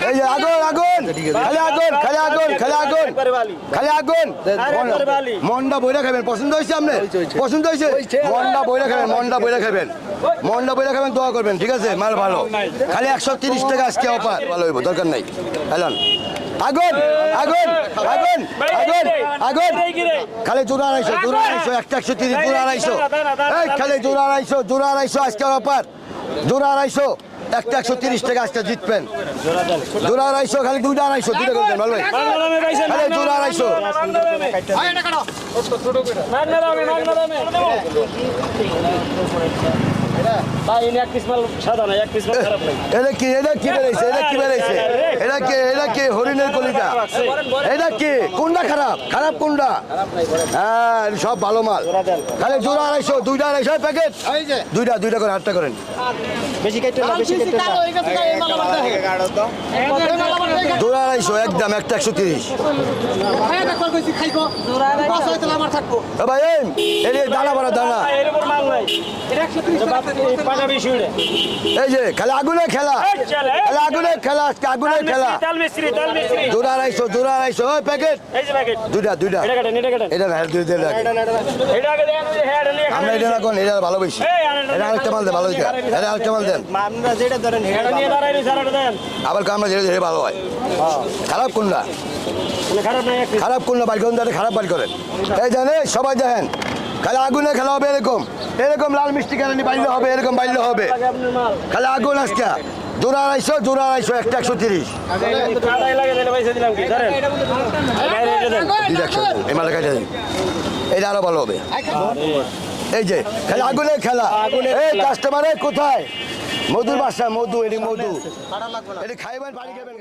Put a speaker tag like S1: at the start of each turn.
S1: এই যে আগুন আগুন খালি আগুন খালি আগুন খালি আগুন খালি আগুন মন্ডা বইরা খাবেন পছন্দ হয়েছে আপনার পছন্দ হয়েছে মন্ডা বইরা খাবেন মন্ডা বইরা খাবেন মন্ডা বইরা খাবেন দোয়া করবেন ঠিক আছে মাল ভালো খালি 130 টাকা আজকে অফার ভালো হইব দরকার নাই এলান আগুন আগুন আগুন আগুন আগুন খালি জোড়া আড়াইশো একটা 130 জোড়া আড়াইশো এই খালি জোড়া আড়াইশো আজকে অফার জোড়া আড়াইশো একটা 130 টাকা আজকে জিতবেন জোড়া আড়াইশো খালি দুইটা আড়াইশো দুইটা করে দেন ভালো ভাই খালি জোড়া আড়াইশো এটা কি বেড়েছে এটা কি হরিণের কলিটা এটা কি কোনটা খারাপ কোনটা হ্যাঁ সব ভালো মাল খালি জোড়া আড়াইশো দুইটা আড়াইশো প্যাকেট দুইটা করে 8টা করেন জোড়া আড়াইশো একদম একটা 130 ভাই এই দানা ভরা দানা এই যে খালি আগুনের খেলা জোড়া আড়াইশো ওই প্যাকেট দুইটা এটা না আমরা এটা রাখুন এটা ভালো বেশি এটা আরেকটা মাল দেন ভালো এটা আরেকটা মাল দেন আবার আমরা যেটা যেটা ভালো হয় খারাপ কোনটা বাড়ি করেন খারাপ বাড়ি করেন এই জানে সবাই দেখেন খালি আগুনে খেলা হবে এরকম লাল মিষ্টি কেনানি বাইলে হবে এরকম বাইলে হবে খালি আগুন আজকে জোড়া আড়াইশো একটা 130 এটা আরো ভালো হবে এই যে খালি আগুনে খেলা এই কাস্টমারে কোথায় মধুর বাসা মধু এটি খাইবেন পানি খাবেন